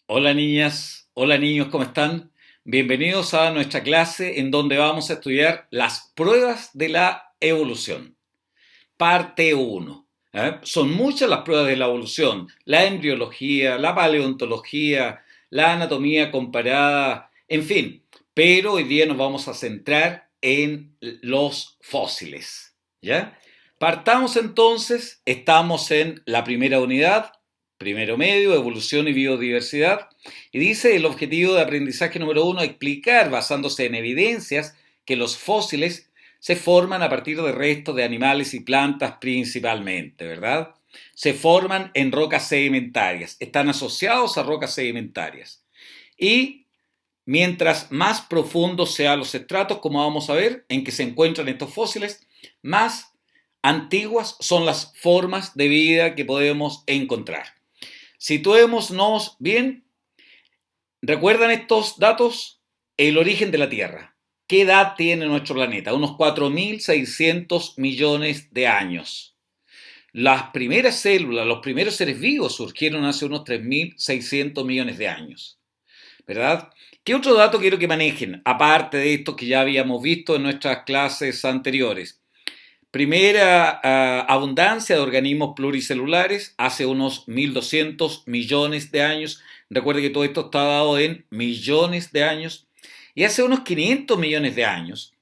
Hola niñas, hola niños, ¿cómo están? Bienvenidos a nuestra clase en donde vamos a estudiar las pruebas de la evolución. Parte 1. Son muchas las pruebas de la evolución, la embriología, la paleontología, la anatomía comparada, en fin, pero hoy día nos vamos a centrar en los fósiles, ¿ya? Partamos entonces, estamos en la primera unidad, primero medio, evolución y biodiversidad, y dice el objetivo de aprendizaje número 1, explicar, basándose en evidencias, que los fósiles se forman a partir de restos de animales y plantas principalmente, ¿verdad? Se forman en rocas sedimentarias, están asociados a rocas sedimentarias. Y mientras más profundos sean los estratos, como vamos a ver, en que se encuentran estos fósiles, más antiguas son las formas de vida que podemos encontrar. Situémonos bien. ¿Recuerdan estos datos? El origen de la Tierra. ¿Qué edad tiene nuestro planeta? Unos 4.600 millones de años. Las primeras células, los primeros seres vivos surgieron hace unos 3.600 millones de años, ¿verdad? ¿Qué otro dato quiero que manejen? Aparte de estos que ya habíamos visto en nuestras clases anteriores. Primera abundancia de organismos pluricelulares hace unos 1.200 millones de años. Recuerde que todo esto está dado en millones de años. Y hace unos 500 millones de años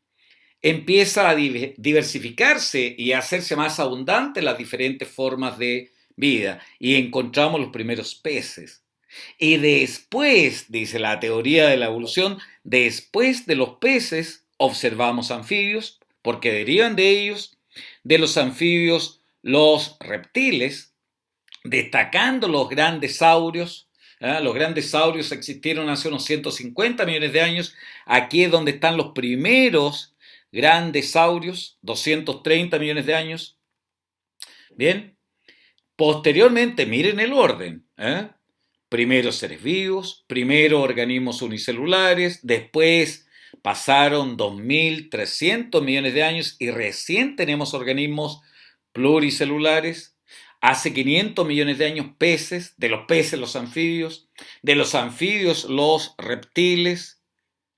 empieza a diversificarse y a hacerse más abundante las diferentes formas de vida. Y encontramos los primeros peces. Y después, dice la teoría de la evolución, después de los peces observamos anfibios, porque derivan de ellos, de los anfibios los reptiles, destacando los grandes saurios. Los grandes saurios existieron hace unos 150 millones de años. Aquí es donde están los primeros grandes saurios, 230 millones de años. Bien, posteriormente, miren el orden. Primero seres vivos, primero organismos unicelulares, después pasaron 2.300 millones de años y recién tenemos organismos pluricelulares. Hace 500 millones de años peces, de los peces de los anfibios los reptiles,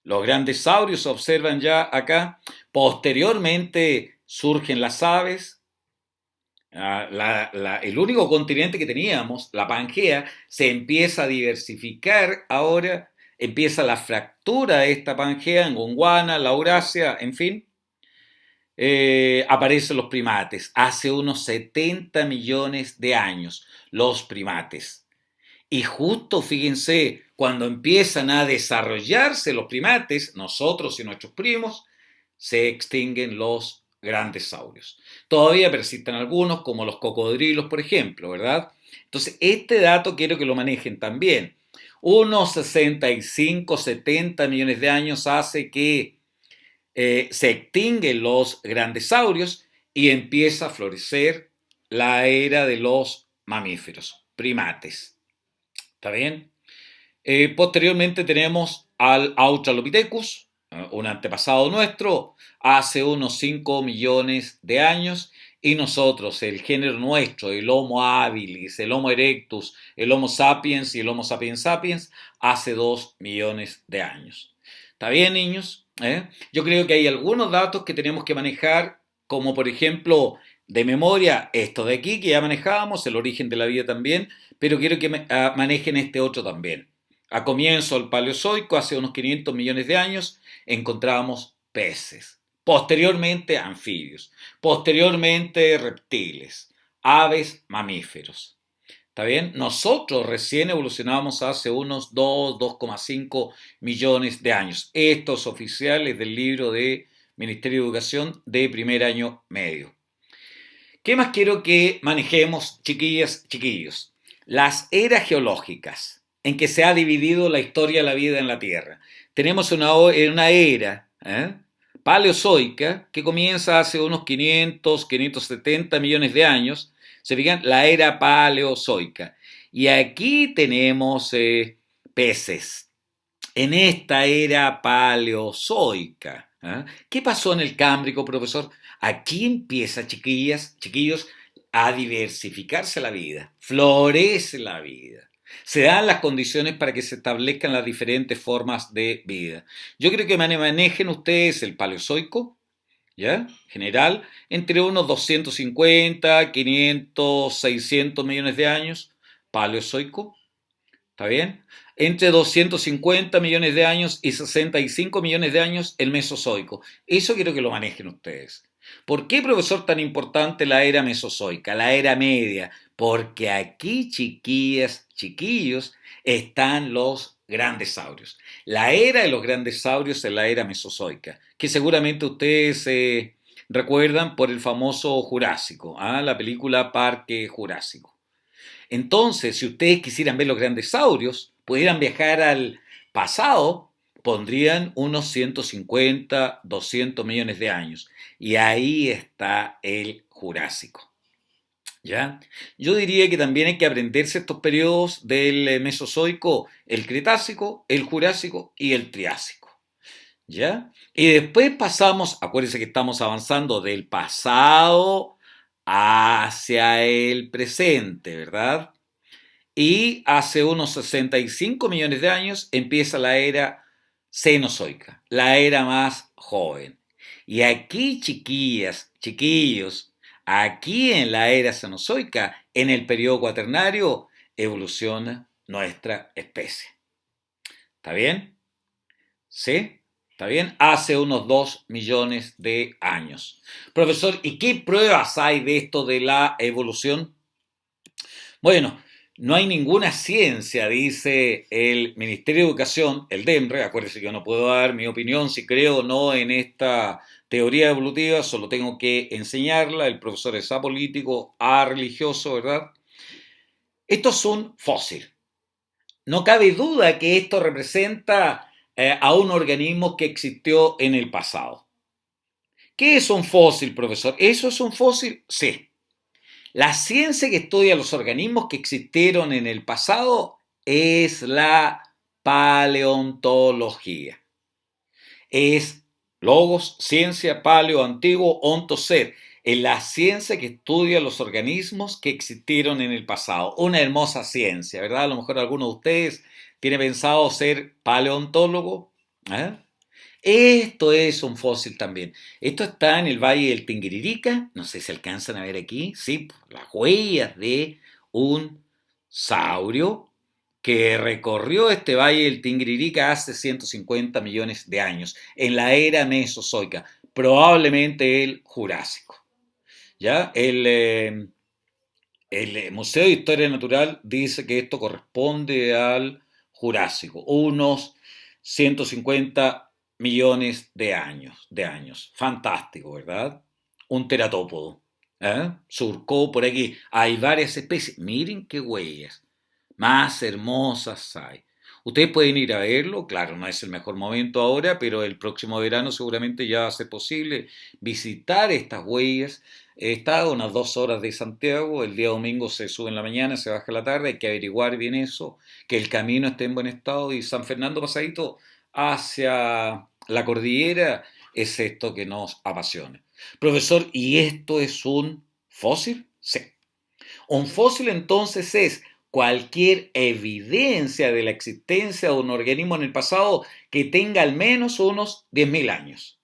los grandes saurios se observan ya acá. Posteriormente surgen las aves. El único continente que teníamos, la Pangea, se empieza a diversificar ahora, empieza la fractura de esta Pangea en Gondwana, la Eurasia, en fin. Aparecen los primates, hace unos 70 millones de años, los primates. Y justo, fíjense, cuando empiezan a desarrollarse los primates, nosotros y nuestros primos, se extinguen los grandes saurios. Todavía persisten algunos, como los cocodrilos, por ejemplo, ¿verdad? Entonces, este dato quiero que lo manejen también. Unos 65, 70 millones de años hace que se extinguen los grandes saurios y empieza a florecer la era de los mamíferos, primates. ¿Está bien? Posteriormente tenemos al Australopithecus, un antepasado nuestro, hace unos 5 millones de años, y nosotros, el género nuestro, el Homo habilis, el Homo erectus, el Homo sapiens y el Homo sapiens sapiens, hace 2 millones de años. ¿Está bien, niños? Yo creo que hay algunos datos que tenemos que manejar, como por ejemplo, de memoria, esto de aquí que ya manejábamos, el origen de la vida también, pero quiero que manejen este otro también. A comienzo del Paleozoico, hace unos 500 millones de años, encontrábamos peces. Posteriormente, anfibios. Posteriormente, reptiles. Aves, mamíferos. ¿Está bien? Nosotros recién evolucionamos hace unos 2,5 millones de años. Estos oficiales del libro de Ministerio de Educación de primer año medio. ¿Qué más quiero que manejemos, chiquillas, chiquillos? Las eras geológicas en que se ha dividido la historia de la vida en la Tierra. Tenemos una era paleozoica que comienza hace unos 500, 570 millones de años. Se fijan, la era paleozoica. Y aquí tenemos peces. En esta era paleozoica. ¿Qué pasó en el Cámbrico, profesor? Aquí empieza, chiquillas, chiquillos, a diversificarse la vida, florece la vida. Se dan las condiciones para que se establezcan las diferentes formas de vida. Yo creo que manejen ustedes el Paleozoico, ¿ya? General, entre unos 250, 500, 600 millones de años, Paleozoico, ¿está bien? Entre 250 millones de años y 65 millones de años el Mesozoico. Eso quiero que lo manejen ustedes. ¿Por qué, profesor, tan importante la era mesozoica, la era media? Porque aquí, chiquillas, chiquillos, están los grandes saurios. La era de los grandes saurios es la era mesozoica, que seguramente ustedes recuerdan por el famoso Jurásico, ¿ah? La película Parque Jurásico. Entonces, si ustedes quisieran ver los grandes saurios, pudieran viajar al pasado, pondrían unos 150, 200 millones de años. Y ahí está el Jurásico. ¿Ya? Yo diría que también hay que aprenderse estos periodos del Mesozoico, el Cretácico, el Jurásico y el Triásico. ¿Ya? Y después pasamos, acuérdense que estamos avanzando del pasado hacia el presente, ¿verdad? Y hace unos 65 millones de años empieza la era cenozoica, la era más joven. Y aquí, chiquillas, chiquillos, aquí en la era cenozoica, en el periodo cuaternario, evoluciona nuestra especie. ¿Está bien? ¿Sí? ¿Está bien? Hace unos 2 millones de años. Profesor, ¿y qué pruebas hay de esto de la evolución? Bueno, no hay ninguna ciencia, dice el Ministerio de Educación, el DEMRE, acuérdense que yo no puedo dar mi opinión si creo o no en esta teoría evolutiva, solo tengo que enseñarla, el profesor es apolítico, religioso, ¿verdad? Esto es un fósil. No cabe duda que esto representa a un organismo que existió en el pasado. ¿Qué es un fósil, profesor? ¿Eso es un fósil? Sí. La ciencia que estudia los organismos que existieron en el pasado es la paleontología. Es logos, ciencia, paleo, antiguo, onto, ser. Es la ciencia que estudia los organismos que existieron en el pasado. Una hermosa ciencia, ¿verdad? A lo mejor alguno de ustedes tiene pensado ser paleontólogo. ¿Eh? Esto es un fósil también. Esto está en el Valle del Tinguiririca. No sé si alcanzan a ver aquí. Sí, las huellas de un saurio que recorrió este Valle del Tinguiririca hace 150 millones de años, en la era mesozoica, probablemente el Jurásico. ¿Ya? El Museo de Historia Natural dice que esto corresponde al Jurásico, unos 150 millones de años. Fantástico, ¿verdad? Un teratópodo. Surcó por aquí. Hay varias especies. Miren qué huellas. Más hermosas hay. Ustedes pueden ir a verlo, claro, no es el mejor momento ahora, pero el próximo verano seguramente ya va a ser posible visitar estas huellas. Está a unas 2 horas de Santiago, el día domingo se sube en la mañana, se baja en la tarde, hay que averiguar bien eso, que el camino esté en buen estado y San Fernando pasadito hacia la cordillera es esto que nos apasiona. Profesor, ¿y esto es un fósil? Sí. Un fósil entonces es cualquier evidencia de la existencia de un organismo en el pasado que tenga al menos unos 10.000 años.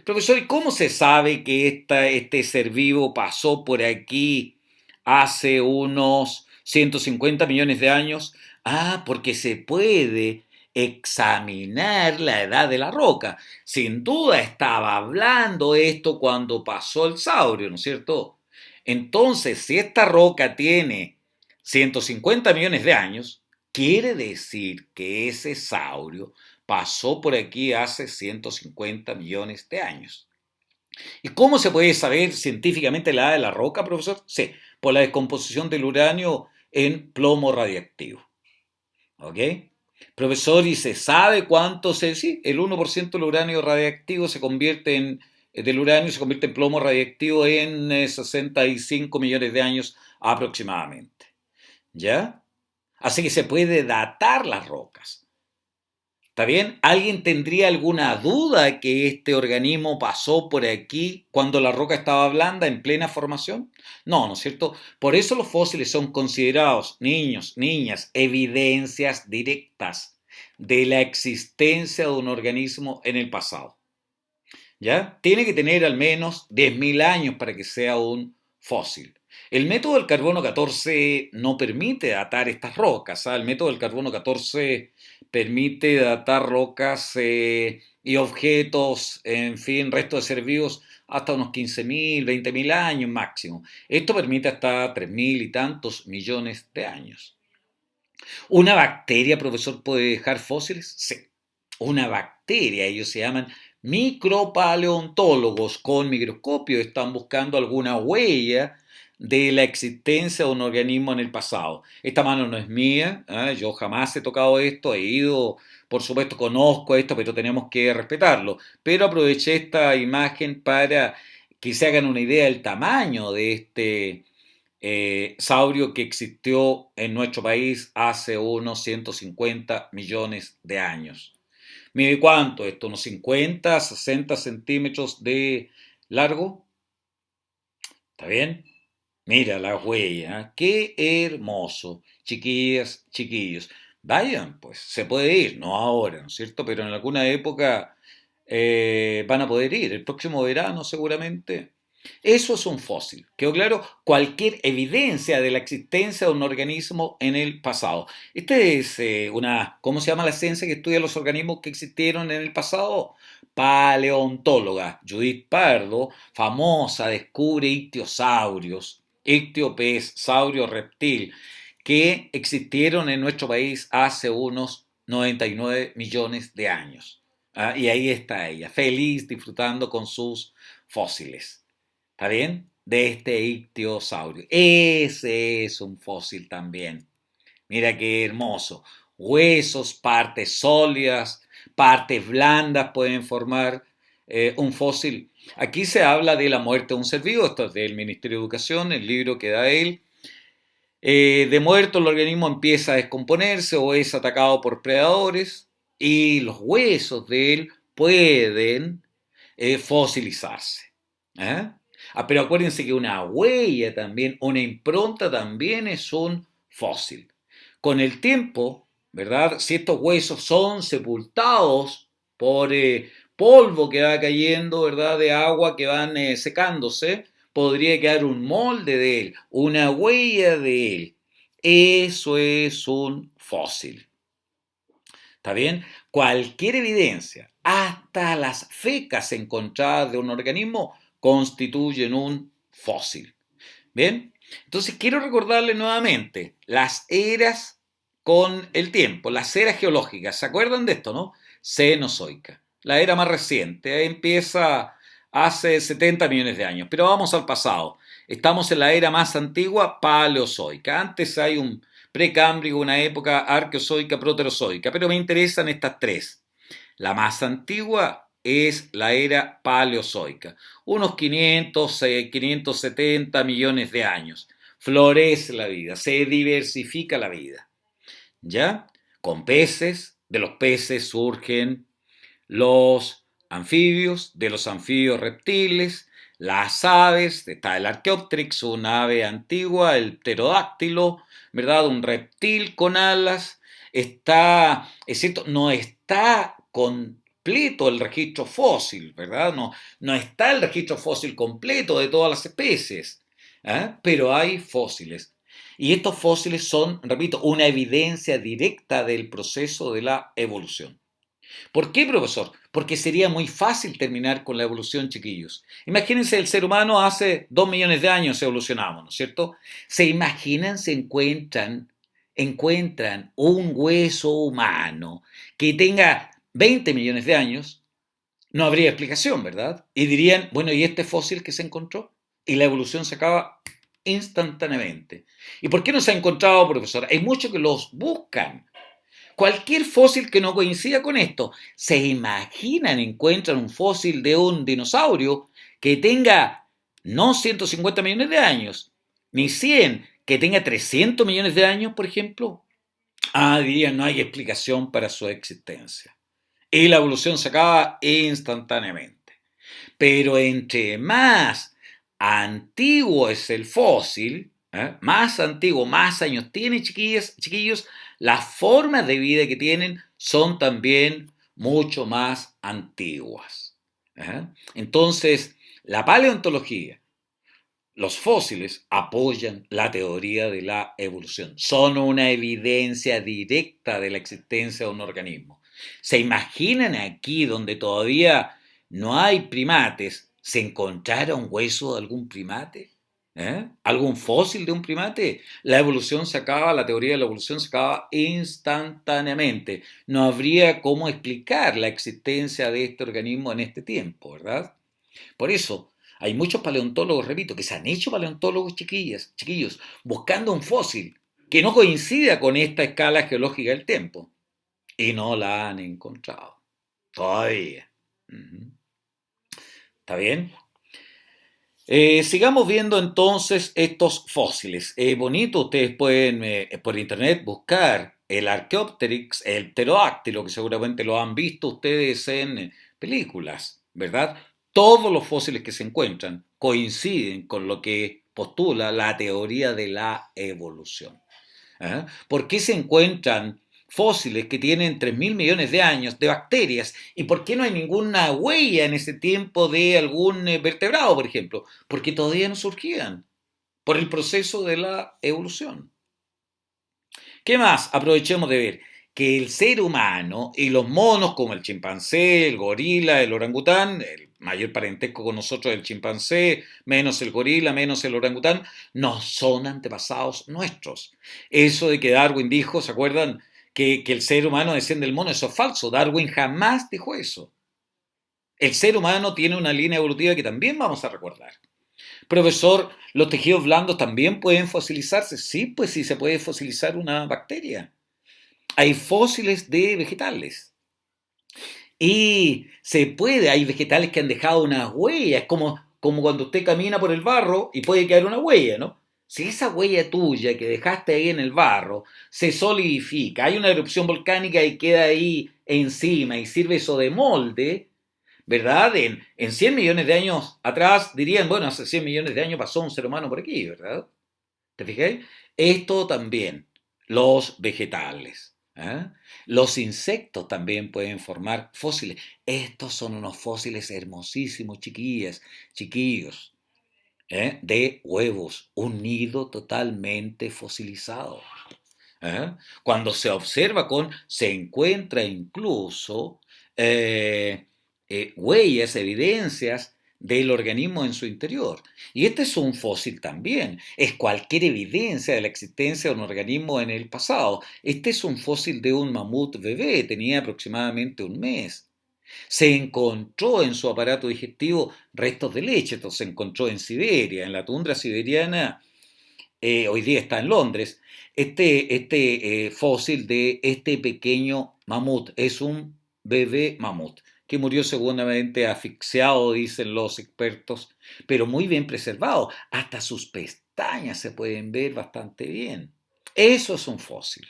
Profesor, ¿y cómo se sabe que este ser vivo pasó por aquí hace unos 150 millones de años? Porque se puede examinar la edad de la roca. Sin duda estaba hablando esto cuando pasó el saurio, ¿no es cierto? Entonces, si esta roca tiene 150 millones de años, quiere decir que ese saurio pasó por aquí hace 150 millones de años. ¿Y cómo se puede saber científicamente la edad de la roca, profesor? Sí, por la descomposición del uranio en plomo radiactivo. ¿Ok? Profesor, ¿y se sabe cuánto se...? Sí, el 1% del uranio radiactivo se convierte en... del uranio se convierte en plomo radiactivo en 65 millones de años aproximadamente. ¿Ya? Así que se puede datar las rocas. ¿Está bien? ¿Alguien tendría alguna duda que este organismo pasó por aquí cuando la roca estaba blanda en plena formación? No, ¿no es cierto? Por eso los fósiles son considerados, niños, niñas, evidencias directas de la existencia de un organismo en el pasado. ¿Ya? Tiene que tener al menos 10.000 años para que sea un fósil. El método del carbono 14 no permite datar estas rocas. ¿Ah? El método del carbono 14 permite datar rocas y objetos, en fin, restos de seres vivos hasta unos 15.000, 20.000 años máximo. Esto permite hasta 3.000 y tantos millones de años. ¿Una bacteria, profesor, puede dejar fósiles? Sí. Una bacteria, ellos se llaman micropaleontólogos con microscopio, están buscando alguna huella de la existencia de un organismo en el pasado. Esta mano no es mía, ¿eh? Yo jamás he tocado esto, he ido, por supuesto conozco esto, pero tenemos que respetarlo. Pero aproveché esta imagen para que se hagan una idea del tamaño de este saurio que existió en nuestro país hace unos 150 millones de años. ¿Mide cuánto esto? ¿Unos 50, 60 centímetros de largo? ¿Está bien? Mira la huella, ¿eh? ¡Qué hermoso! Chiquillas, chiquillos. Vayan, pues, se puede ir, no ahora, ¿no es cierto? Pero en alguna época van a poder ir, el próximo verano seguramente. Eso es un fósil. ¿Quedó claro? Cualquier evidencia de la existencia de un organismo en el pasado. Esta es ¿cómo se llama la ciencia que estudia los organismos que existieron en el pasado? Paleontóloga. Judith Pardo, famosa, descubre ictiosaurios, ictiopez, saurio reptil, que existieron en nuestro país hace unos 99 millones de años. ¿Ah? Y ahí está ella, feliz, disfrutando con sus fósiles. ¿Está bien? De este ictiosaurio. Ese es un fósil también. Mira qué hermoso. Huesos, partes sólidas, partes blandas pueden formar un fósil. Aquí se habla de la muerte de un ser vivo. Esto es del Ministerio de Educación, el libro que da él. De muerto el organismo empieza a descomponerse o es atacado por predadores y los huesos de él pueden fosilizarse. ¿Eh? Pero acuérdense que una huella también, una impronta también es un fósil. Con el tiempo, ¿verdad? Si estos huesos son sepultados por polvo que va cayendo, ¿verdad? De agua que van secándose, podría quedar un molde de él, una huella de él. Eso es un fósil. ¿Está bien? Cualquier evidencia, hasta las fecas encontradas de un organismo, constituyen un fósil. ¿Bien? Entonces quiero recordarle nuevamente las eras con el tiempo, las eras geológicas. ¿Se acuerdan de esto, no? Cenozoica. La era más reciente, empieza hace 70 millones de años. Pero vamos al pasado. Estamos en la era más antigua, paleozoica. Antes hay un precámbrico, una época arqueozoica, proterozoica. Pero me interesan estas tres. La más antigua es la era paleozoica, unos 500, 570 millones de años. Florece la vida, se diversifica la vida. ¿Ya? Con peces, de los peces surgen los anfibios, de los anfibios reptiles, las aves, está el Archaeopteryx, una ave antigua, el pterodáctilo, ¿verdad? Un reptil con alas. Está, es cierto, no está completo el registro fósil, ¿verdad? No, no está el registro fósil completo de todas las especies, ¿eh? Pero hay fósiles. Y estos fósiles son, repito, una evidencia directa del proceso de la evolución. ¿Por qué, profesor? Porque sería muy fácil terminar con la evolución, chiquillos. Imagínense, el ser humano hace 2 millones de años evolucionamos, ¿no es cierto? ¿Se imaginan, encuentran un hueso humano que tenga 20 millones de años? No habría explicación, ¿verdad? Y dirían, bueno, ¿y este fósil que se encontró? Y la evolución se acaba instantáneamente. ¿Y por qué no se ha encontrado, profesor? Hay muchos que los buscan. Cualquier fósil que no coincida con esto. ¿Se imaginan, encuentran un fósil de un dinosaurio que tenga no 150 millones de años, ni 100, que tenga 300 millones de años, por ejemplo? Ah, dirían, no hay explicación para su existencia. y la evolución se acaba instantáneamente. Pero entre más antiguo es el fósil, más antiguo, más años tiene, chiquillos, las formas de vida que tienen son también mucho más antiguas. Entonces, la paleontología, los fósiles apoyan la teoría de la evolución. Son una evidencia directa de la existencia de un organismo. ¿Se imaginan aquí donde todavía no hay primates, se encontrara un hueso de algún primate? ¿Algún fósil de un primate? La evolución se acaba, la teoría de la evolución se acaba instantáneamente. No habría cómo explicar la existencia de este organismo en este tiempo, ¿verdad? Por eso, hay muchos paleontólogos, repito, que se han hecho paleontólogos chiquillos, buscando un fósil que no coincida con esta escala geológica del tiempo. Y no la han encontrado. Todavía. ¿Está bien? Sigamos viendo entonces estos fósiles. Es bonito, ustedes pueden por internet buscar el Archaeopteryx, el pterodáctilo, que seguramente lo han visto ustedes en películas, ¿verdad? Todos los fósiles que se encuentran coinciden con lo que postula la teoría de la evolución. ¿Por qué se encuentran fósiles que tienen 3.000 millones de años de bacterias? ¿Y por qué no hay ninguna huella en ese tiempo de algún vertebrado, por ejemplo? Porque todavía no surgían por el proceso de la evolución. ¿Qué más? Aprovechemos de ver que el ser humano y los monos como el chimpancé, el gorila, el orangután, el mayor parentesco con nosotros el chimpancé, menos el gorila, menos el orangután, no son antepasados nuestros. Eso de que Darwin dijo, ¿se acuerdan? Que el ser humano desciende del mono, eso es falso. Darwin jamás dijo eso. El ser humano tiene una línea evolutiva que también vamos a recordar. Profesor, ¿los tejidos blandos también pueden fosilizarse? Sí, pues sí se puede fosilizar una bacteria. Hay fósiles de vegetales. Y se puede, hay vegetales que han dejado una huella, es como cuando usted camina por el barro y puede quedar una huella, ¿no? Si esa huella tuya que dejaste ahí en el barro se solidifica, hay una erupción volcánica y queda ahí encima y sirve eso de molde, ¿verdad? En 100 millones de años atrás dirían, bueno, hace 100 millones de años pasó un ser humano por aquí, ¿verdad? ¿Te fijáis? Esto también, los vegetales. Los insectos también pueden formar fósiles. Estos son unos fósiles hermosísimos, chiquillos, de huevos, un nido totalmente fosilizado. Cuando se observa se encuentra incluso huellas, evidencias del organismo en su interior. Y este es un fósil también, es cualquier evidencia de la existencia de un organismo en el pasado. Este es un fósil de un mamut bebé, tenía aproximadamente un mes. Se encontró en su aparato digestivo restos de leche, esto se encontró en Siberia, en la tundra siberiana, hoy día está en Londres. Este fósil de este pequeño mamut es un bebé mamut que murió seguramente asfixiado, dicen los expertos, pero muy bien preservado. Hasta sus pestañas se pueden ver bastante bien. Eso es un fósil.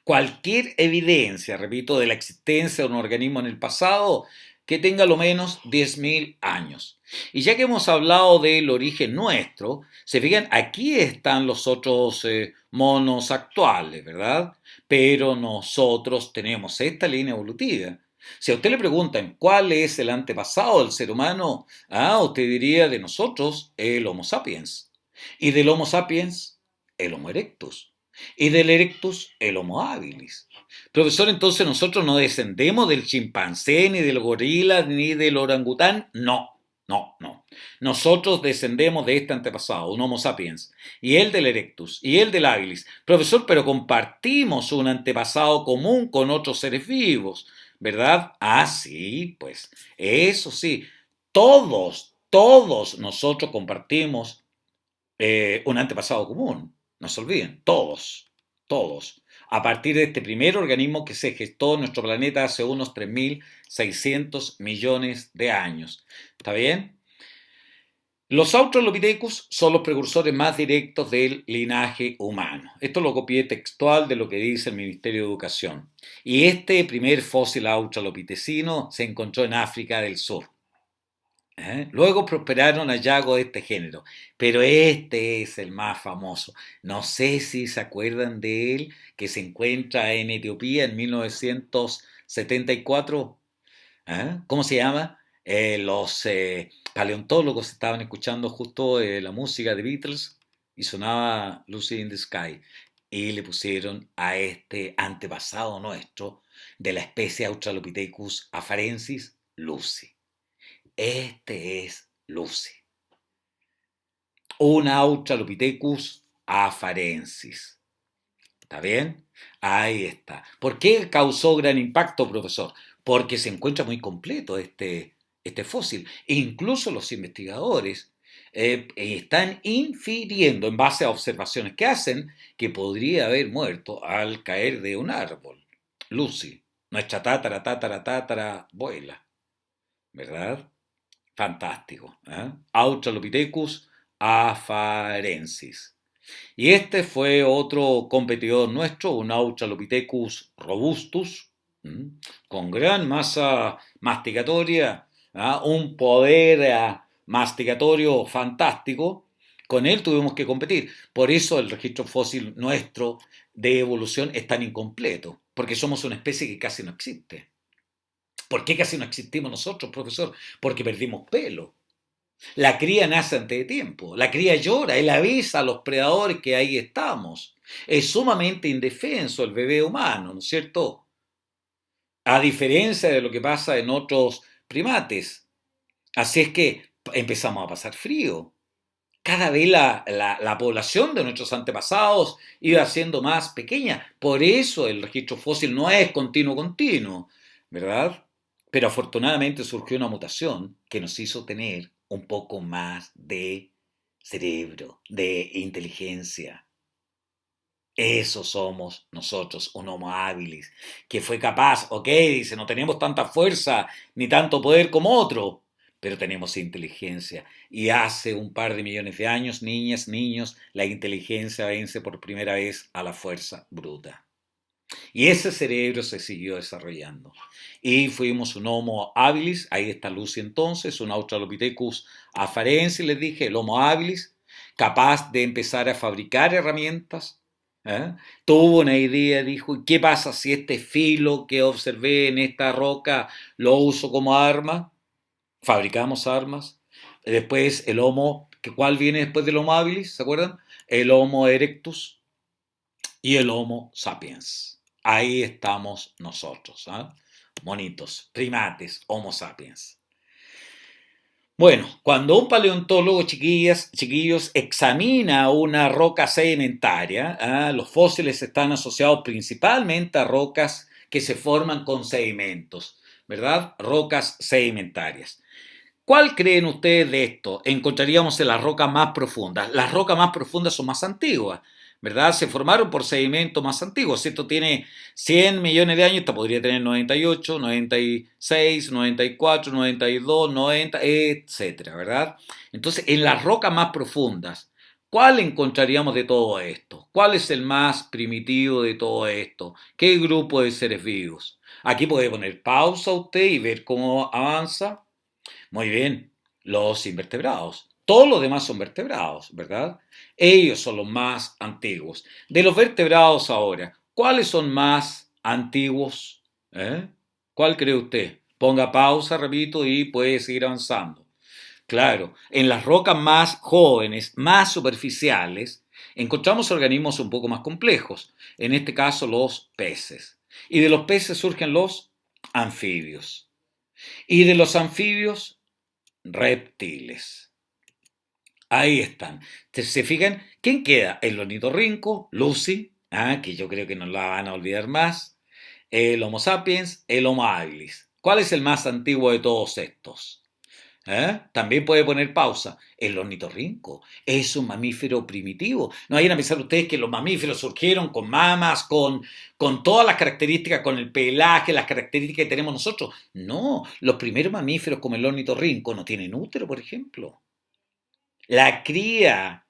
Cualquier evidencia, repito, de la existencia de un organismo en el pasado que tenga lo menos 10.000 años. Y ya que hemos hablado del origen nuestro, se fijan, aquí están los otros monos actuales, ¿verdad? Pero nosotros tenemos esta línea evolutiva. Si a usted le preguntan cuál es el antepasado del ser humano, usted diría de nosotros el Homo sapiens. Y del Homo sapiens, el Homo erectus. Y del erectus, el Homo habilis. Profesor, entonces nosotros no descendemos del chimpancé, ni del gorila, ni del orangután. No, no, no. Nosotros descendemos de este antepasado, un Homo sapiens, y el del erectus, y el del habilis. Profesor, pero compartimos un antepasado común con otros seres vivos, ¿verdad? Ah, sí, pues, eso sí. Todos nosotros compartimos un antepasado común. No se olviden, todos. A partir de este primer organismo que se gestó en nuestro planeta hace unos 3.600 millones de años. ¿Está bien? Los Australopithecus son los precursores más directos del linaje humano. Esto lo copié textual de lo que dice el Ministerio de Educación. Y este primer fósil australopitecino se encontró en África del Sur. Luego prosperaron hallazgos de este género, pero este es el más famoso. No sé si se acuerdan de él, que se encuentra en Etiopía en 1974. ¿Cómo se llama? Los paleontólogos estaban escuchando justo la música de Beatles y sonaba Lucy in the Sky y le pusieron a este antepasado nuestro de la especie Australopithecus afarensis Lucy. Este es Lucy, un Australopithecus afarensis. ¿Está bien? Ahí está. ¿Por qué causó gran impacto, profesor? Porque se encuentra muy completo este fósil. E incluso los investigadores están infiriendo, en base a observaciones que hacen, que podría haber muerto al caer de un árbol. Lucy, nuestra tátara abuela, ¿verdad? Fantástico. Australopithecus afarensis. Y este fue otro competidor nuestro, un Australopithecus robustus, con gran masa masticatoria, un poder masticatorio fantástico. Con él tuvimos que competir. Por eso el registro fósil nuestro de evolución es tan incompleto, porque somos una especie que casi no existe. ¿Por qué casi no existimos nosotros, profesor? Porque perdimos pelo. La cría nace antes de tiempo, la cría llora, él avisa a los predadores que ahí estamos. Es sumamente indefenso el bebé humano, ¿no es cierto? A diferencia de lo que pasa en otros primates. Así es que empezamos a pasar frío. Cada vez la población de nuestros antepasados iba siendo más pequeña. Por eso el registro fósil no es continuo, ¿verdad? Pero afortunadamente surgió una mutación que nos hizo tener un poco más de cerebro, de inteligencia. Eso somos nosotros, un Homo habilis, que fue capaz, ok, dice, no tenemos tanta fuerza ni tanto poder como otro, pero tenemos inteligencia. Y hace un par de millones de años, niñas, niños, la inteligencia vence por primera vez a la fuerza bruta. Y ese cerebro se siguió desarrollando. Y fuimos un Homo habilis, ahí está Lucy entonces, un Australopithecus afarensis, les dije, el Homo habilis, capaz de empezar a fabricar herramientas. Tuvo una idea, dijo, ¿y qué pasa si este filo que observé en esta roca lo uso como arma? Fabricamos armas. Después el Homo, ¿cuál viene después del Homo habilis? ¿Se acuerdan? El Homo erectus y el Homo sapiens. Ahí estamos nosotros, monitos, primates, Homo sapiens. Bueno, cuando un paleontólogo, chiquillos, examina una roca sedimentaria, los fósiles están asociados principalmente a rocas que se forman con sedimentos, ¿verdad? Rocas sedimentarias. ¿Cuál creen ustedes de esto? Encontraríamos en las rocas más profundas. Las rocas más profundas son más antiguas, ¿verdad? Se formaron por sedimentos más antiguos. Si esto tiene 100 millones de años, esta podría tener 98, 96, 94, 92, 90, etcétera, ¿verdad? Entonces, en las rocas más profundas, ¿cuál encontraríamos de todo esto? ¿Cuál es el más primitivo de todo esto? ¿Qué grupo de seres vivos? Aquí puede poner pausa usted y ver cómo avanza. Muy bien, los invertebrados. Todos los demás son vertebrados, ¿verdad? Ellos son los más antiguos. De los vertebrados ahora, ¿cuáles son más antiguos? ¿Cuál cree usted? Ponga pausa, repito, y puede seguir avanzando. Claro, en las rocas más jóvenes, más superficiales, encontramos organismos un poco más complejos, en este caso los peces. Y de los peces surgen los anfibios. Y de los anfibios reptiles. Ahí están. ¿Se fijan? ¿Quién queda? El ornitorrinco, Lucy, que yo creo que no la van a olvidar más. El Homo sapiens, el Homo habilis. ¿Cuál es el más antiguo de todos estos? También puede poner pausa. El ornitorrinco es un mamífero primitivo. No vayan a pensar ustedes que los mamíferos surgieron con mamas, con todas las características, con el pelaje, las características que tenemos nosotros. No, los primeros mamíferos como el ornitorrinco no tienen útero, por ejemplo. La cría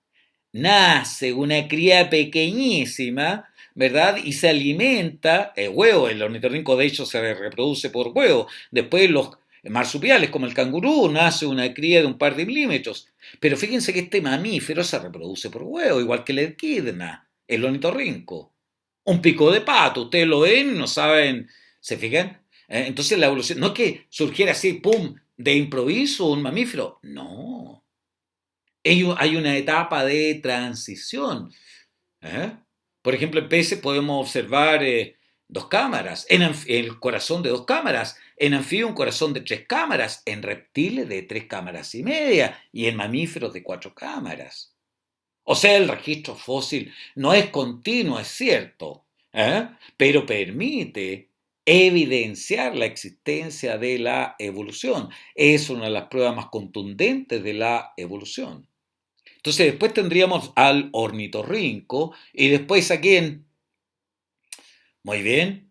nace, una cría pequeñísima, ¿verdad? Y se alimenta, el huevo, el ornitorrinco de hecho se reproduce por huevo. Después los marsupiales, como el cangurú, nace una cría de un par de milímetros. Pero fíjense que este mamífero se reproduce por huevo, igual que la equidna, el ornitorrinco. Un pico de pato, ustedes lo ven y no saben, ¿se fijan? Entonces la evolución, no es que surgiera así, pum, de improviso un mamífero, no. Hay una etapa de transición. ¿Eh? Por ejemplo, en peces podemos observar dos cámaras, el corazón de dos cámaras, en anfibios un corazón de tres cámaras, en reptiles de tres cámaras y media y en mamíferos de cuatro cámaras. O sea, el registro fósil no es continuo, es cierto, ¿eh? Pero permite evidenciar la existencia de la evolución. Es una de las pruebas más contundentes de la evolución. Entonces después tendríamos al ornitorrinco y después a quién. Muy bien.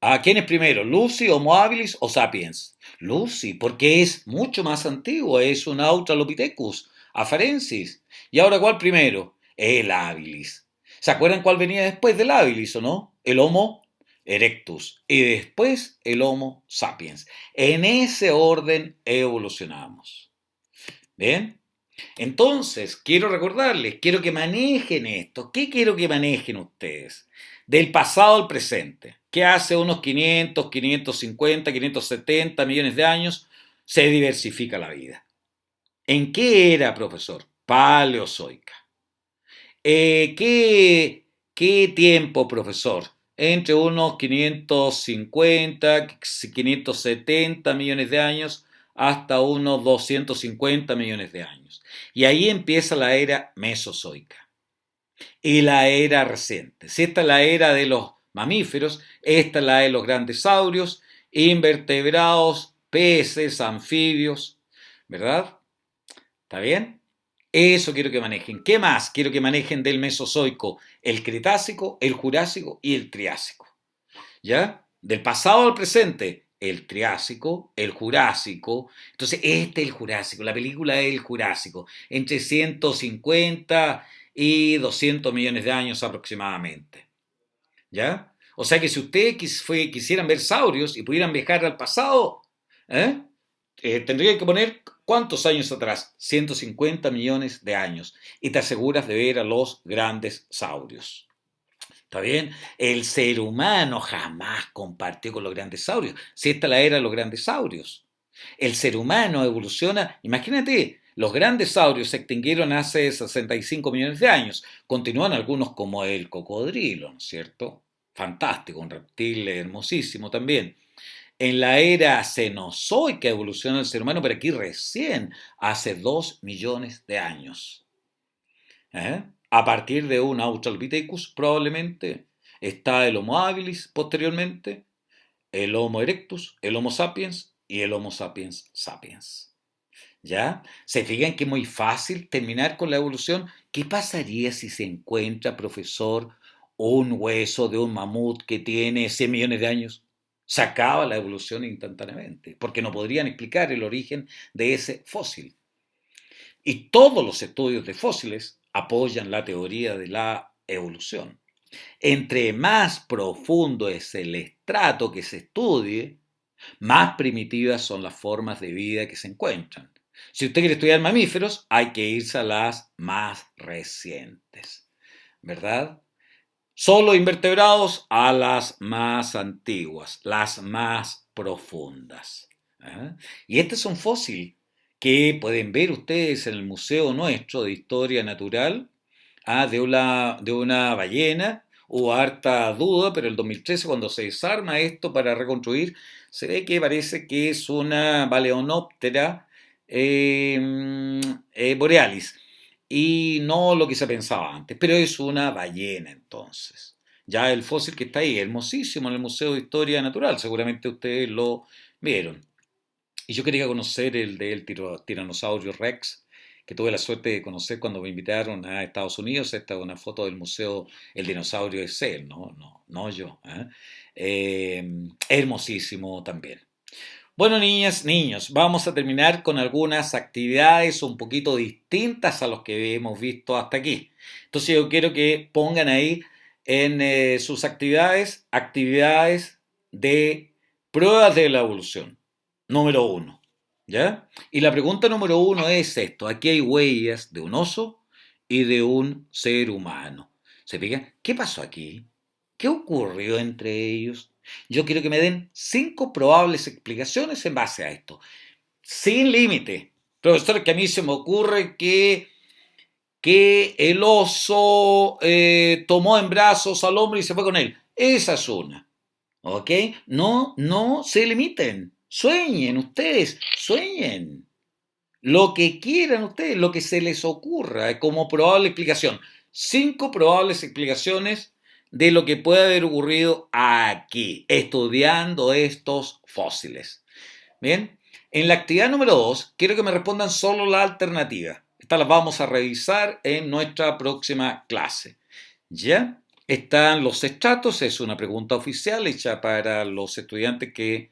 ¿A quién es primero? ¿Lucy, Homo habilis o Sapiens? Lucy, porque es mucho más antiguo, es un Australopithecus afarensis. ¿Y ahora cuál primero? El habilis. ¿Se acuerdan cuál venía después del habilis o no? El Homo erectus y después el Homo sapiens. En ese orden evolucionamos. ¿Bien? Entonces, quiero recordarles, quiero que manejen esto. ¿Qué quiero que manejen ustedes? Del pasado al presente, que hace unos 500, 550, 570 millones de años se diversifica la vida. ¿En qué era, profesor? Paleozoica. ¿Qué tiempo, profesor? Entre unos 550, 570 millones de años hasta unos 250 millones de años. Y ahí empieza la era mesozoica y la era reciente. Si esta es la era de los mamíferos, esta es la de los grandes saurios, invertebrados, peces, anfibios, ¿verdad? ¿Está bien? Eso quiero que manejen. ¿Qué más quiero que manejen del Mesozoico? El Cretácico, el Jurásico y el Triásico. ¿Ya? Del pasado al presente, el Triásico, el Jurásico. Entonces, este es el Jurásico, la película es el Jurásico, entre 150 y 200 millones de años aproximadamente. ¿Ya? O sea que si ustedes quisieran ver saurios y pudieran viajar al pasado, ¿eh? Tendrían que poner cuántos años atrás, 150 millones de años, y te aseguras de ver a los grandes saurios. ¿Está bien? El ser humano jamás compartió con los grandes saurios. Si esta es la era de los grandes saurios. El ser humano evoluciona, imagínate, los grandes saurios se extinguieron hace 65 millones de años. Continúan algunos como el cocodrilo, ¿no es cierto? Fantástico, un reptil hermosísimo también. En la era cenozoica evoluciona el ser humano, pero aquí recién, hace 2 millones de años. ¿Eh? A partir de un Australopithecus, probablemente, está el Homo habilis posteriormente, el Homo erectus, el Homo sapiens y el Homo sapiens sapiens. ¿Ya? ¿Se fijan que es muy fácil terminar con la evolución? ¿Qué pasaría si se encuentra, profesor, un hueso de un mamut que tiene 100 millones de años? Se acaba la evolución instantáneamente, porque no podrían explicar el origen de ese fósil. Y todos los estudios de fósiles apoyan la teoría de la evolución. Entre más profundo es el estrato que se estudie, más primitivas son las formas de vida que se encuentran. Si usted quiere estudiar mamíferos, hay que irse a las más recientes, ¿verdad? Solo invertebrados a las más antiguas, las más profundas. ¿Eh? Y este es un fósil que pueden ver ustedes en el museo nuestro de historia natural, de una ballena. Hubo harta duda, pero el 2013 cuando se desarma esto para reconstruir, se ve que parece que es una Balaenoptera borealis y no lo que se pensaba antes, pero es una ballena entonces. Ya el fósil que está ahí, hermosísimo en el Museo de Historia Natural, seguramente ustedes lo vieron. Y yo quería conocer el del tiranosaurio Rex, que tuve la suerte de conocer cuando me invitaron a Estados Unidos. Esta es una foto del museo, el dinosaurio es él, no yo. ¿Eh? Hermosísimo también. Bueno, niñas, niños, vamos a terminar con algunas actividades un poquito distintas a los que hemos visto hasta aquí. Entonces yo quiero que pongan ahí en sus actividades, actividades de pruebas de la evolución. Número uno, ¿ya? Y la pregunta número uno es esto. Aquí hay huellas de un oso y de un ser humano. ¿Se fijan? ¿Qué pasó aquí? ¿Qué ocurrió entre ellos? Yo quiero que me den 5 probables explicaciones en base a esto. Sin límite. Profesor, que a mí se me ocurre que el oso tomó en brazos al hombre y se fue con él. Esa es una. ¿Ok? No, no se limiten. Sueñen ustedes, sueñen. Lo que quieran ustedes, lo que se les ocurra como probable explicación. 5 probables explicaciones de lo que puede haber ocurrido aquí, estudiando estos fósiles. Bien, en la actividad número 2, quiero que me respondan solo la alternativa. Estas las vamos a revisar en nuestra próxima clase. ¿Ya? Están los estratos, es una pregunta oficial hecha para los estudiantes que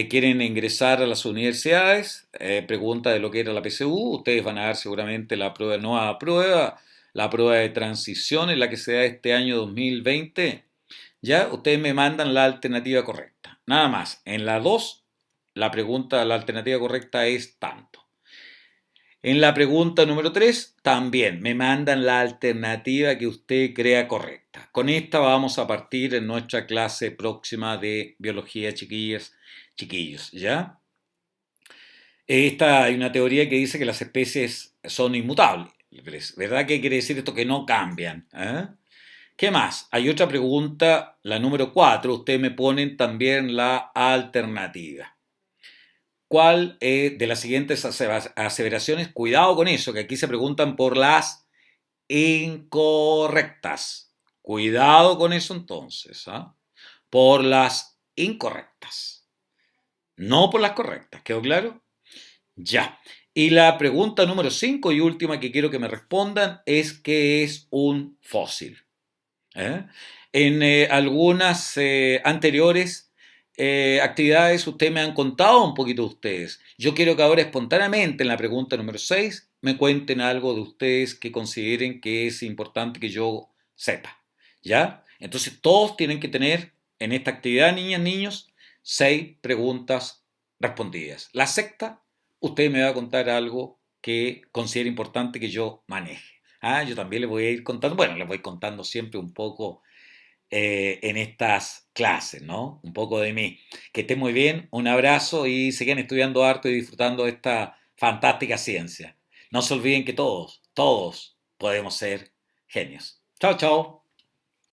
quieren ingresar a las universidades, pregunta de lo que era la PSU, ustedes van a dar seguramente la prueba, nueva prueba, la prueba de transición en la que se da este año 2020, ya ustedes me mandan la alternativa correcta. Nada más, en la 2, la pregunta, la alternativa correcta es tanto. En la pregunta número 3, también me mandan la alternativa que usted crea correcta. Con esta vamos a partir en nuestra clase próxima de biología, chiquillas, chiquillos, ¿ya? Hay una teoría que dice que las especies son inmutables. ¿Verdad? ¿Qué quiere decir esto? Que no cambian. ¿Eh? ¿Qué más? Hay otra pregunta, la número 4. Ustedes me ponen también la alternativa. ¿Cuál de las siguientes aseveraciones? Cuidado con eso, que aquí se preguntan por las incorrectas. Cuidado con eso entonces. ¿Ah? Por las incorrectas. No por las correctas. ¿Quedó claro? Ya. Y la pregunta número 5 y última que quiero que me respondan es ¿qué es un fósil? ¿Eh? En algunas anteriores actividades ustedes me han contado un poquito de ustedes. Yo quiero que ahora espontáneamente en la pregunta número 6 me cuenten algo de ustedes que consideren que es importante que yo sepa. ¿Ya? Entonces todos tienen que tener en esta actividad, niñas, niños, 6 preguntas respondidas. La sexta, usted me va a contar algo que considere importante que yo maneje. Ah, yo también les voy a ir contando, bueno, les voy contando siempre un poco en estas clases, ¿no? Un poco de mí. Que estén muy bien, un abrazo y sigan estudiando harto y disfrutando de esta fantástica ciencia. No se olviden que todos, todos podemos ser genios. Chao, chao.